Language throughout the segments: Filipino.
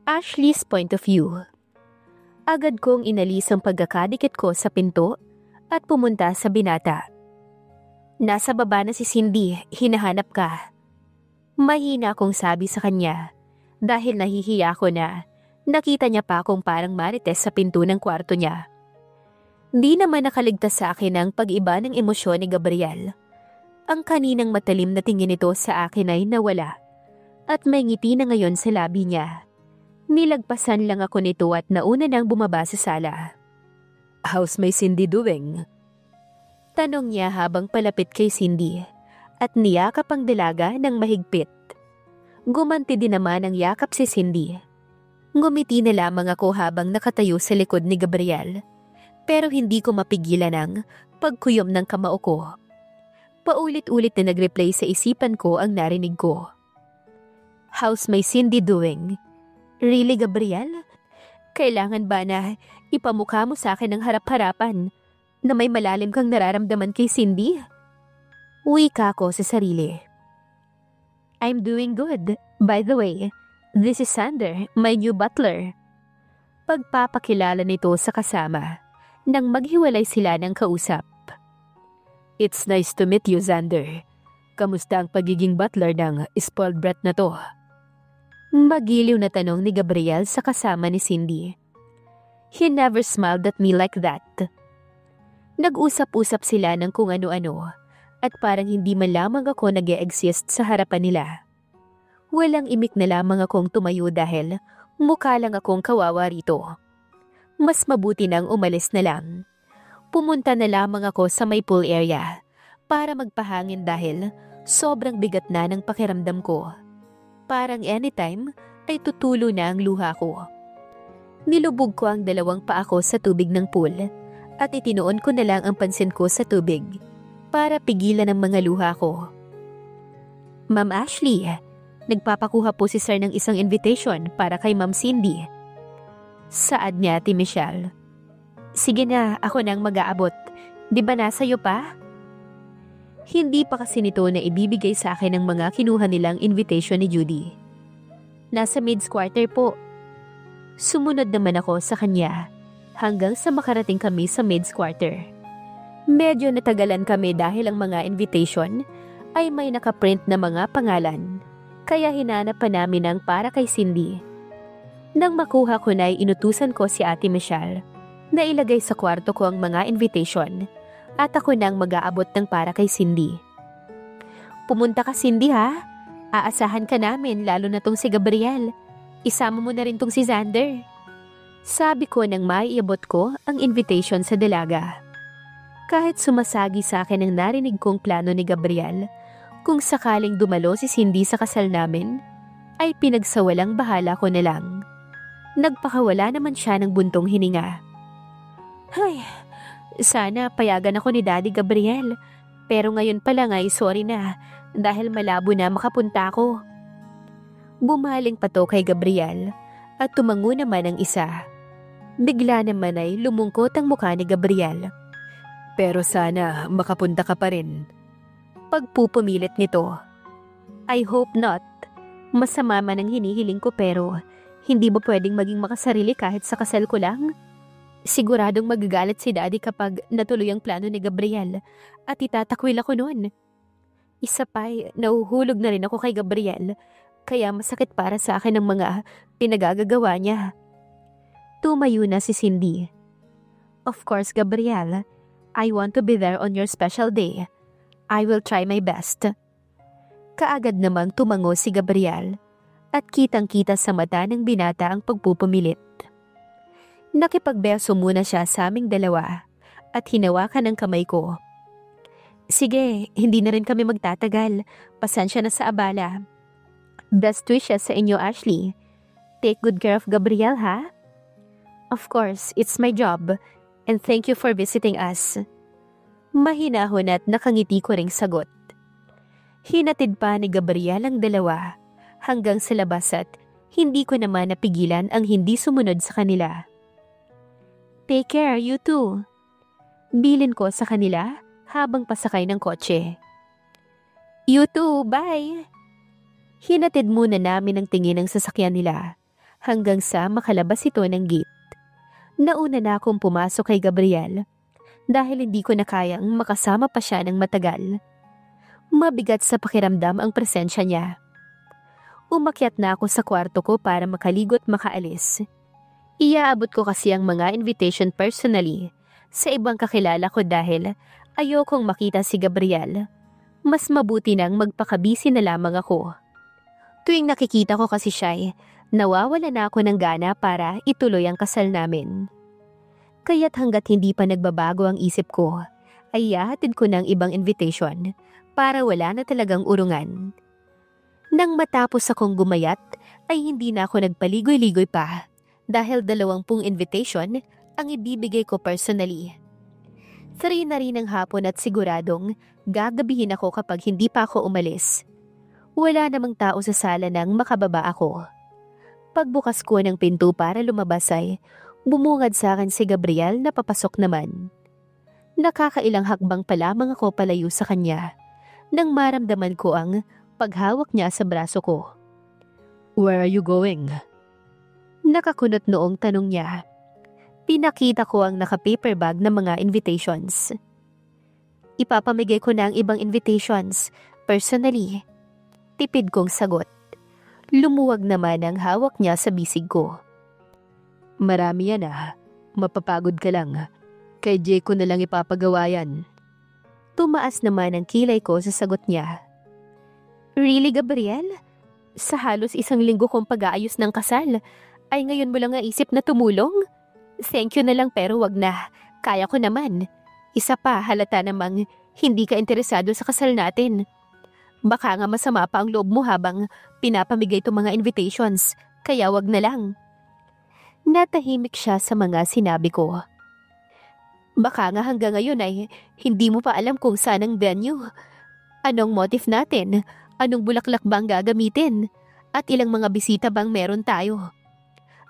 Ashley's point of view. Agad kong inalis ang pagkakadikit ko sa pinto at pumunta sa binata. Nasa baba na si Cindy, hinahanap ka. Mahina akong sabi sa kanya dahil nahihiya ko na nakita niya pa akong parang marites sa pinto ng kwarto niya. Di naman nakaligtas sa akin ang pag-iba ng emosyon ni Gabriel. Ang kaninang matalim na tingin nito sa akin ay nawala at may ngiti na ngayon sa labi niya. Nilagpasan lang ako nito at nauna nang bumaba sa sala. How's my Cindy doing? Tanong niya habang palapit kay Cindy at niyakap ang dalaga ng mahigpit. Gumanti din naman ang yakap si Cindy. Ngumiti na lamang ako habang nakatayo sa likod ni Gabriel, pero hindi ko mapigilan ang pagkuyom ng kamao ko. Paulit-ulit na nag-replay sa isipan ko ang narinig ko. How's my Cindy doing? Really, Gabriel? Kailangan ba na ipamukha mo sa akin ng harap-harapan na may malalim kang nararamdaman kay Cindy? Wika ko sa sarili. I'm doing good. By the way, this is Sander, my new butler. Pagpapakilala nito sa kasama nang maghiwalay sila ng kausap. It's nice to meet you, Sander. Kamusta ang pagiging butler ng spoiled brat na to? Magiliw na tanong ni Gabriel sa kasama ni Cindy. He never smiled at me like that. Nag-usap-usap sila ng kung ano-ano at parang hindi man lamang ako nag-e-exist sa harapan nila. Walang imik na lamang akong tumayo dahil mukha lang akong kawawa rito. Mas mabuti nang umalis na lang. Pumunta na lamang ako sa may pool area para magpahangin dahil sobrang bigat na ng pakiramdam ko. Parang anytime ay tutulo na ang luha ko. Nilubog ko ang dalawang paa ko sa tubig ng pool at itinoon ko na lang ang pansin ko sa tubig para pigilan ang mga luha ko. Ma'am Ashley, nagpapakuha po si Sir ng isang invitation para kay Ma'am Cindy. Saad niya, Ate Michelle. Sige na, ako nang mag-aabot. Di ba nasa iyo pa? Hindi pa kasi nito na ibibigay sa akin ang mga kinuha nilang invitation ni Judy. Nasa maid's quarter po. Sumunod naman ako sa kanya hanggang sa makarating kami sa maid's quarter. Medyo natagalan kami dahil ang mga invitation ay may nakaprint na mga pangalan, kaya hinanap pa namin ang para kay Cindy. Nang makuha ko na inutusan ko si Ate Michelle na ilagay sa kwarto ko ang mga invitation at ako nang mag-aabot ng para kay Cindy. Pumunta ka, Cindy, ha? Aasahan ka namin, lalo na tong si Gabriel. Isama mo na rin tong si Xander. Sabi ko nang maiabot ko ang invitation sa dalaga. Kahit sumasagi sa akin ang narinig kong plano ni Gabriel, kung sakaling dumalo si Cindy sa kasal namin, ay pinagsawalang bahala ko na lang. Nagpakawala naman siya ng buntong hininga. Ay, sana payagan ako ni Daddy Gabriel, pero ngayon pa lang ay sorry na dahil malabo na makapunta ako. Bumaling pa to kay Gabriel at tumango naman ang isa. Bigla naman ay lumungkot ang mukha ni Gabriel. Pero sana makapunta ka pa rin. Pagpupumilit nito. I hope not. Masama man ang hinihiling ko pero hindi mo pwedeng maging makasarili kahit sa kasal ko lang? Siguradong magagalit si Daddy kapag natuloy ang plano ni Gabriel at itatakwil ako noon. Isa pa'y nahuhulog na rin ako kay Gabriel kaya masakit para sa akin ang mga pinagagagawa niya. Tumayo na si Cindy. Of course, Gabriel, I want to be there on your special day. I will try my best. Kaagad namang tumango si Gabriel at kitang-kita sa mata ng binata ang pagpupumilit. Nakipagbeso muna siya sa aming dalawa at hinawakan ang kamay ko. Sige, hindi na rin kami magtatagal. Pasensya na sa abala. Best wishes sa inyo, Ashley. Take good care of Gabriel, ha? Of course, it's my job. And thank you for visiting us. Mahinahon at nakangiti ko ring sagot. Hinatid pa ni Gabriel ang dalawa hanggang sa labas at hindi ko naman napigilan ang hindi sumunod sa kanila. Take care, you too. Bilin ko sa kanila habang pasakay ng kotse. You too, bye. Hinatid muna namin ang tingin ng sasakyan nila hanggang sa makalabas ito ng gate. Nauna na akong pumasok kay Gabriel dahil hindi ko na kayang makasama pa siya ng matagal. Mabigat sa pakiramdam ang presensya niya. Umakyat na ako sa kwarto ko para makaligot makaalis. Iaabot ko kasi ang mga invitation personally sa ibang kakilala ko dahil ayokong makita si Gabriel. Mas mabuti nang magpakabisi na lamang ako. Tuwing nakikita ko kasi siya, nawawala na ako ng gana para ituloy ang kasal namin. Kaya't hanggat hindi pa nagbabago ang isip ko, ay ihahatid ko ng ibang invitation para wala na talagang urungan. Nang matapos akong gumayat, ay hindi na ako nagpaligoy-ligoy pa dahil 20 invitation ang ibibigay ko personally. 3 na rin ng hapon at siguradong gagabihin ako kapag hindi pa ako umalis. Wala namang tao sa sala nang makababa ako. Pagbukas ko ng pinto para lumabas ay bumungad sa akin si Gabriel na papasok naman. Nakakailang hakbang pa lamang ako palayo sa kanya nang maramdaman ko ang paghawak niya sa braso ko. Where are you going? Nakakunot noong tanong niya. Pinakita ko ang naka-paper bag ng mga invitations. Ipapamigay ko na ang ibang invitations, personally. Tipid kong sagot. Lumuwag naman ang hawak niya sa bisig ko. Marami yan Mapapagod ka lang. Kay Jay ko na lang ipapagawa yan. Tumaas naman ang kilay ko sa sagot niya. Really, Gabriel? Sa halos 1 linggo kong pag-aayos ng kasal, ay ngayon mo lang naisip na tumulong? Thank you na lang pero wag na. Kaya ko naman. Isa pa, halata namang hindi ka interesado sa kasal natin. Baka nga masama pa ang loob mo habang pinapamigay itong mga invitations, kaya wag na lang. Natahimik siya sa mga sinabi ko. Baka nga hanggang ngayon ay hindi mo pa alam kung saan ang venue. Anong motif natin? Anong bulaklak bang gagamitin? At ilang mga bisita bang meron tayo?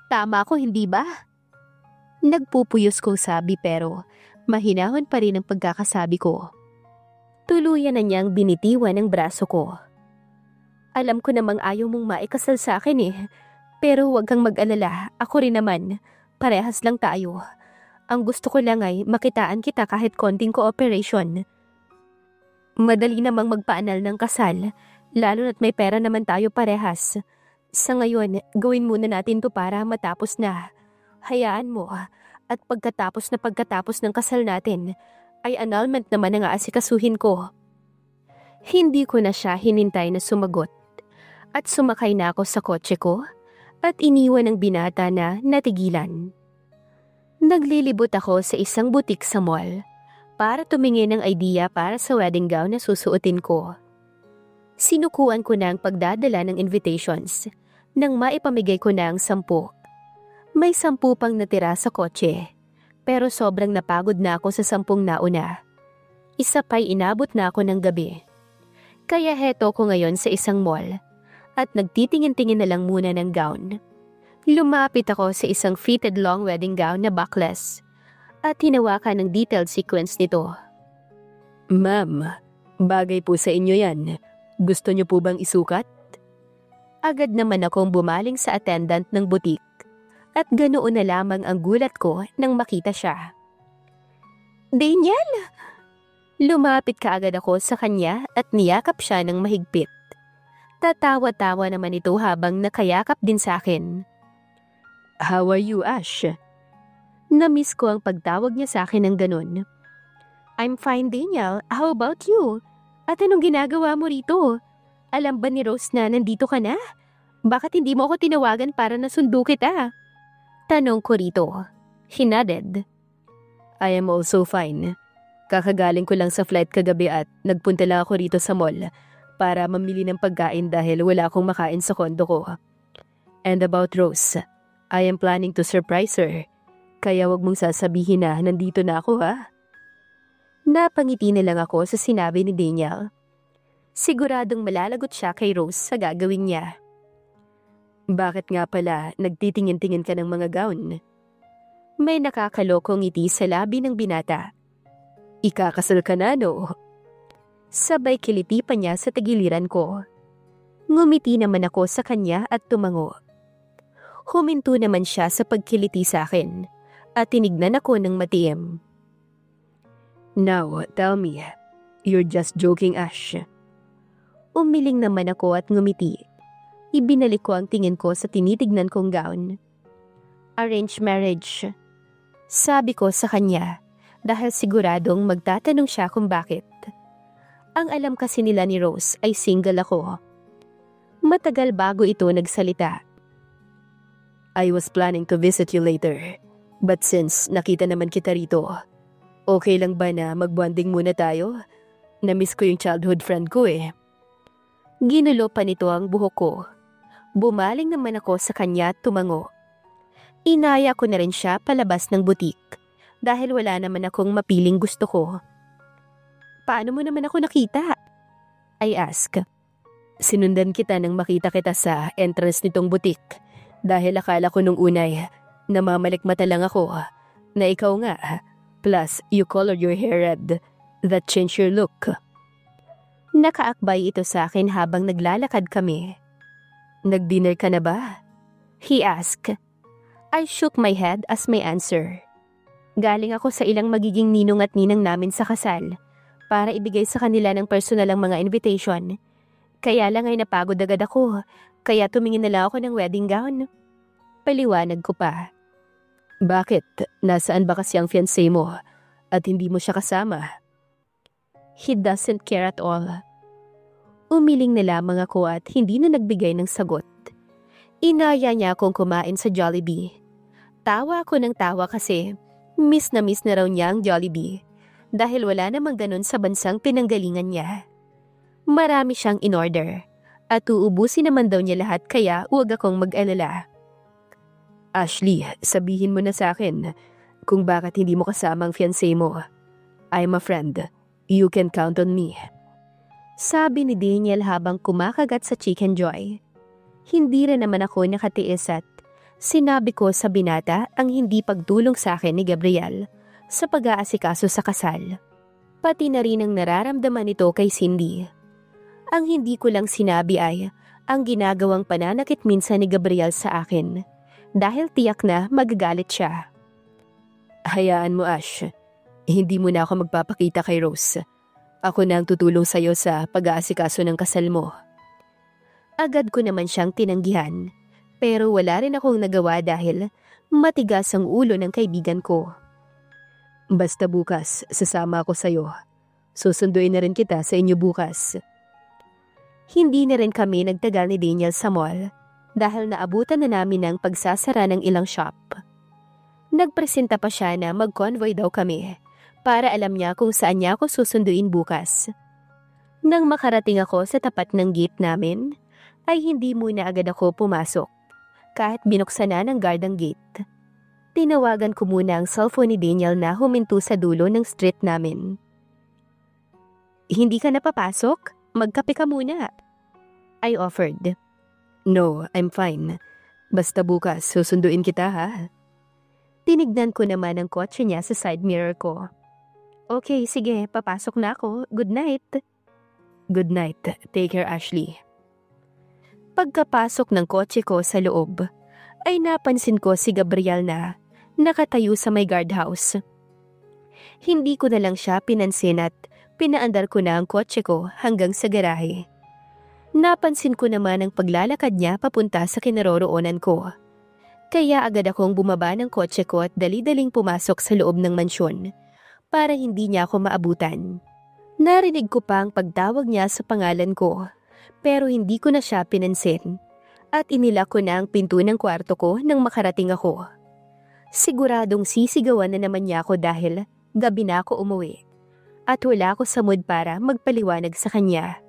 Tama ako, hindi ba? Nagpupuyos kong sabi pero mahinahon pa rin ang pagkakasabi ko. Tuluyan na niyang binitiwan ang braso ko. Alam ko namang ayaw mong maikasal sa akin pero huwag kang mag-alala, ako rin naman. Parehas lang tayo. Ang gusto ko lang ay makitaan kita kahit konting cooperation. Madali namang magpaanal ng kasal, lalo na't may pera naman tayo parehas. Sa ngayon, gawin muna natin to para matapos na. Hayaan mo, at pagkatapos ng kasal natin, ay annulment naman ang aasikasuhin ko. Hindi ko na siya hinintay na sumagot, at sumakay na ako sa kotse ko, at iniwan ang binata na natigilan. Naglilibot ako sa isang butik sa mall, para tumingin ng idea para sa wedding gown na susuotin ko. Sinukuan ko na ang pagdadala ng invitations, nang maipamigay ko na ang 10. May 10 pang natira sa kotse, pero sobrang napagod na ako sa 10 nauna. Isa pa'y inabot na ako ng gabi. Kaya heto ko ngayon sa isang mall, at nagtitingin-tingin na lang muna ng gown. Lumapit ako sa isang fitted long wedding gown na backless, at hinawakan ng detailed sequence nito. Ma'am, bagay po sa inyo yan. Gusto niyo po bang isukat? Agad naman akong bumaling sa attendant ng butik at ganoon na lamang ang gulat ko nang makita siya. Daniel! Lumapit kaagad ako sa kanya at niyakap siya ng mahigpit. Tatawa-tawa naman ito habang nakayakap din sa akin. How are you, Ash? Namiss ko ang pagtawag niya sa akin ng ganun. I'm fine, Daniel. How about you? At anong ginagawa mo rito? Alam ba ni Rose na nandito ka na? Bakit hindi mo ako tinawagan para nasundo kita? Tanong ko rito. He nodded. I am also fine. Kakagaling ko lang sa flight kagabi at nagpunta lang ako rito sa mall para mamili ng pagkain dahil wala akong makain sa kondo ko. And about Rose, I am planning to surprise her. Kaya wag mong sasabihin na nandito na ako, ha? Napangiti na lang ako sa sinabi ni Daniel. Siguradong malalagot siya kay Rose sa gagawin niya. Bakit nga pala nagtitingin-tingin ka ng mga gown? May nakakalokong ngiti sa labi ng binata. Ikakasal ka na, no? Sabay kiliti pa niya sa tagiliran ko. Ngumiti naman ako sa kanya at tumango. Huminto naman siya sa pagkiliti sa akin at tinignan ako ng matiim. Now, tell me, you're just joking, Ash. Umiling naman ako at ngumiti. Ibinalik ko ang tingin ko sa tinitignan kong gown. Arranged marriage. Sabi ko sa kanya dahil siguradong magtatanong siya kung bakit. Ang alam kasi nila ni Rose ay single ako. Matagal bago ito nagsalita. I was planning to visit you later, but since nakita naman kita rito, okay lang ba na magbonding muna tayo? Namiss ko yung childhood friend ko eh. Ginulo pa nito ang buhok ko. Bumaling naman ako sa kanya at tumango. Inaya ko na rin siya palabas ng butik dahil wala naman akong mapiling gusto ko. Paano mo naman ako nakita? I ask. Sinundan kita nang makita kita sa entrance nitong butik dahil akala ko nung unay namamalikmata lang ako na ikaw nga. Plus, you colored your hair red. That changed your look. Nakaakbay ito sa akin habang naglalakad kami. Nag-dinner ka na ba? He asked. I shook my head as my answer. Galing ako sa ilang magiging ninong at ninang namin sa kasal para ibigay sa kanila ng personal ang mga invitation. Kaya lang ay napagod agad ako, kaya tumingin na lang ako ng wedding gown. Paliwanag ko pa. Bakit? Nasaan ba kasi ang fiancé mo at hindi mo siya kasama? He doesn't care at all. Umiling na lamang ako at hindi na nagbigay ng sagot. Inaya niya akong kumain sa Jollibee. Tawa ako ng tawa kasi miss na raw niya ang Jollibee dahil wala namang ganun sa bansang pinanggalingan niya. Marami siyang in-order at uubusin naman daw niya lahat kaya huwag akong mag-alala. Ashley, sabihin mo na sa akin kung bakit hindi mo kasama ang fiancé mo. I'm a friend. You can count on me. Sabi ni Daniel habang kumakagat sa Chicken Joy. Hindi rin naman ako nakatiis at sinabi ko sa binata ang hindi pagtulong sa akin ni Gabriel sa pag-aasikaso sa kasal. Pati na rin ang nararamdaman nito kay Cindy. Ang hindi ko lang sinabi ay ang ginagawang pananakit minsan ni Gabriel sa akin dahil tiyak na magagalit siya. Hayaan mo, Ash. Hindi mo na ako magpapakita kay Rose. Ako na ang tutulong sa'yo sa pag-aasikaso ng kasal mo. Agad ko naman siyang tinanggihan, pero wala rin akong nagawa dahil matigas ang ulo ng kaibigan ko. Basta bukas, sasama ako sa'yo. Susunduin na rin kita sa inyo bukas. Hindi na rin kami nagtagal ni Daniel sa mall dahil naabutan na namin ang pagsasara ng ilang shop. Nagpresenta pa siya na mag-convoy daw kami para alam niya kung saan niya ako susunduin bukas. Nang makarating ako sa tapat ng gate namin, ay hindi muna agad ako pumasok kahit binuksan na ng guard ang gate. Tinawagan ko muna ang cellphone ni Daniel na huminto sa dulo ng street namin. Hindi ka na papasok? Magkape ka muna. I offered. No, I'm fine. Basta bukas, susunduin kita ha. Tinignan ko naman ang kotse niya sa side mirror ko. Okay, sige, papasok na ako. Good night. Good night. Take care, Ashley. Pagkapasok ng kotse ko sa loob, ay napansin ko si Gabriel na nakatayo sa may guardhouse. Hindi ko na lang siya pinansin at pinaandar ko na ang kotse ko hanggang sa garahe. Napansin ko naman ang paglalakad niya papunta sa kinaroroonan ko. Kaya agad akong bumaba ng kotse ko at dali-daling pumasok sa loob ng mansyon para hindi niya ako maabutan. Narinig ko pa ang pagtawag niya sa pangalan ko pero hindi ko na siya pinansin at inilak ko na ang pinto ng kwarto ko nang makarating ako. Siguradong sisigawan na naman niya ako dahil gabi na ako umuwi. At wala ako sa mood para magpaliwanag sa kanya.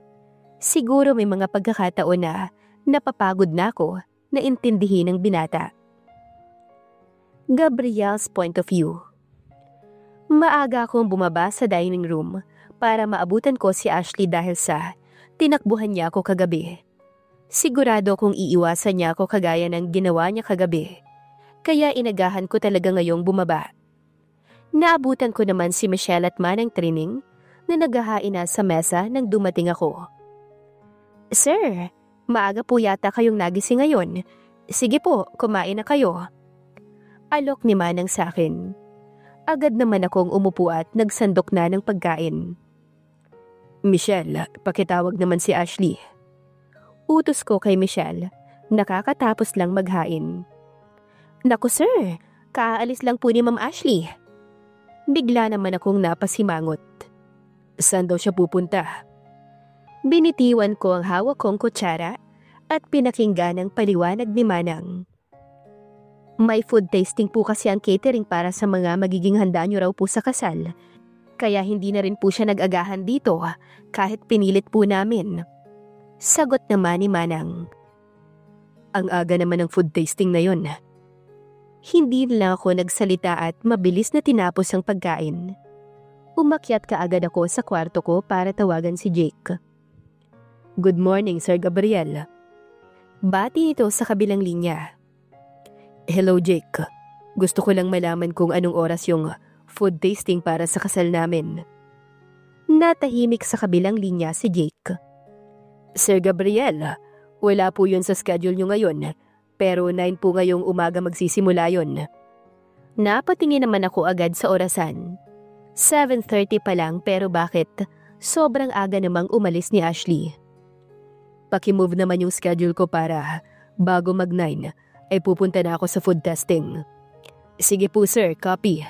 Siguro may mga pagkakataon na napapagod na ako na intindihin ng binata. Gabriel's point of view. Maaga akong bumaba sa dining room para maabutan ko si Ashley dahil sa tinakbuhan niya ako kagabi. Sigurado kong iiwasan niya ako kagaya ng ginawa niya kagabi. Kaya inagahan ko talaga ngayong bumaba. Naabutan ko naman si Michelle at Manang Trining na naghahain na sa mesa nang dumating ako. Sir, maaga po yata kayong nagising ngayon. Sige po, kumain na kayo. Alok ni Manang sa akin. Agad naman akong umupo at nagsandok na ng pagkain. Michelle, pakitawag naman si Ashley. Utos ko kay Michelle, nakakatapos lang maghain. Naku sir, kaalis lang po ni Ma'am Ashley. Bigla naman akong napasimangot. Saan daw siya pupunta? Binitiwan ko ang hawak kong kutsara at pinakinggan ang paliwanag ni Manang. May food tasting po kasi ang catering para sa mga magiging handa niyo raw po sa kasal. Kaya hindi na rin po siya nag-agahan dito kahit pinilit po namin. Sagot naman ni Manang. Ang aga naman ng food tasting na yon. Hindi lang ako nagsalita at mabilis na tinapos ang pagkain. Umakyat kaagad ako sa kwarto ko para tawagan si Jake. Good morning, Sir Gabriel. Bati ito sa kabilang linya. Hello, Jake. Gusto ko lang malaman kung anong oras yung food tasting para sa kasal namin. Natahimik sa kabilang linya si Jake. Sir Gabriel, wala po yun sa schedule nyo ngayon, pero 9 po ngayong umaga magsisimula yun. Napatingin naman ako agad sa orasan. 7:30 pa lang pero bakit sobrang aga namang umalis ni Ashley? Pakimove naman yung schedule ko para bago mag-9 ay pupunta na ako sa food testing. Sige po sir, copy.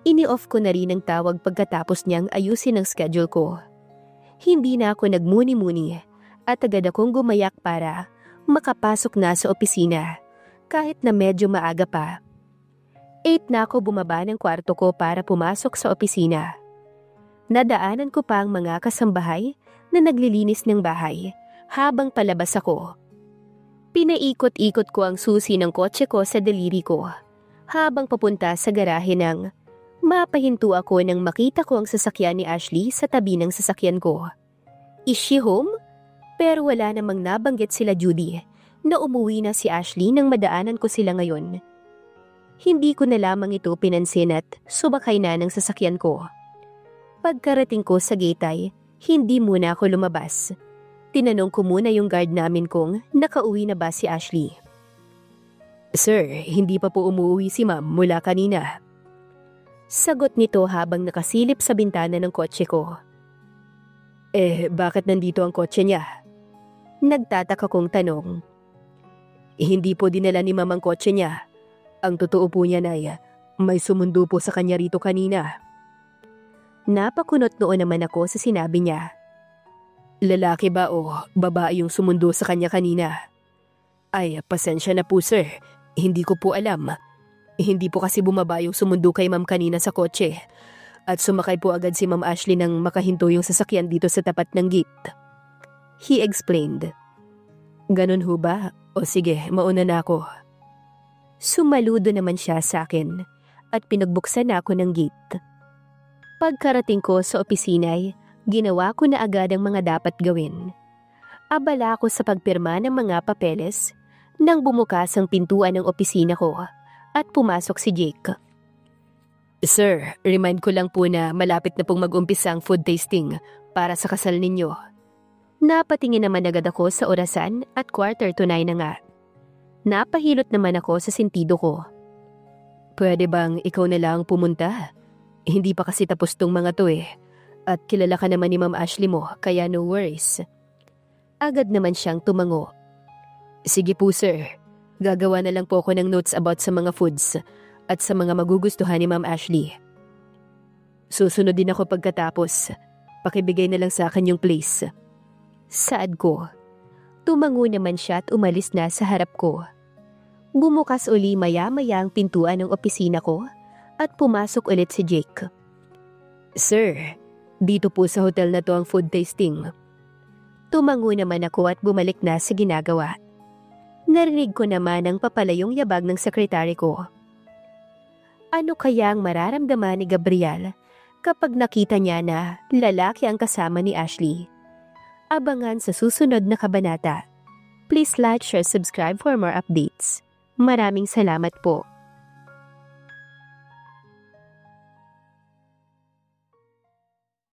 Ini-off ko na rin ang tawag pagkatapos niyang ayusin ang schedule ko. Hindi na ako nagmuni-muni at agad akong gumayak para makapasok na sa opisina kahit na medyo maaga pa. 8 na ako bumaba ng kwarto ko para pumasok sa opisina. Nadaanan ko pa ang mga kasambahay na naglilinis ng bahay habang palabas ako. Pinaikot-ikot ko ang susi ng kotse ko sa daliri ko habang papunta sa garahe nang mapahinto ako nang makita ko ang sasakyan ni Ashley sa tabi ng sasakyan ko. Is she home? Pero wala namang nabanggit sila Judy na umuwi na si Ashley nang madaanan ko sila ngayon. Hindi ko na lamang ito pinansin at subakay na ng sasakyan ko. Pagkarating ko sa gate ay hindi muna ako lumabas. Tinanong ko muna yung guard namin kung nakauwi na ba si Ashley. Sir, hindi pa po umuwi si ma'am mula kanina. Sagot nito habang nakasilip sa bintana ng kotse ko. Bakit nandito ang kotse niya? Nagtataka kong tanong. Hindi po dinala ni ma'am ang kotse niya. Ang totoo po niya ay may sumundo po sa kanya rito kanina. Napakunot noon naman ako sa sinabi niya. Lalaki ba o babae yung sumundo sa kanya kanina? Ay, pasensya na po sir. Hindi ko po alam. Hindi po kasi bumaba yung sumundo kay ma'am kanina sa kotse. At sumakay po agad si Ma'am Ashley nang makahinto yung sasakyan dito sa tapat ng gate. He explained. Ganun ho ba? O sige, mauna na ako. Sumaludo naman siya sa akin at pinagbuksan na ako ng gate. Pagkarating ko sa opisina ay ginawa ko na agad ang mga dapat gawin. Abala ako sa pagpirma ng mga papeles nang bumukas ang pintuan ng opisina ko at pumasok si Jake. Sir, remind ko lang po na malapit na pong mag-umpisa ang food tasting para sa kasal ninyo. Napatingin naman agad ako sa orasan at 8:45 na nga. Napahilot naman ako sa sentido ko. Pwede bang ikaw na lang pumunta? Hindi pa kasi tapos tong mga to At kilala ka naman ni Ma'am Ashley mo, kaya no worries. Agad naman siyang tumango. Sige po sir, gagawa na lang po ako ng notes about sa mga foods at sa mga magugustuhan ni Ma'am Ashley. Susunod din ako pagkatapos. Pakibigay na lang sa akin yung place. Saad ko. Tumango naman siya at umalis na sa harap ko. Bumukas uli maya-maya ang pintuan ng opisina ko at pumasok ulit si Jake. Sir, dito po sa hotel na to ang food tasting. Tumango naman ako at bumalik na sa ginagawa. Narinig ko naman ang papalayong yabag ng sekretary ko. Ano kaya ang mararamdaman ni Gabriel kapag nakita niya na lalaki ang kasama ni Ashley? Abangan sa susunod na kabanata. Please like, share, subscribe for more updates. Maraming salamat po.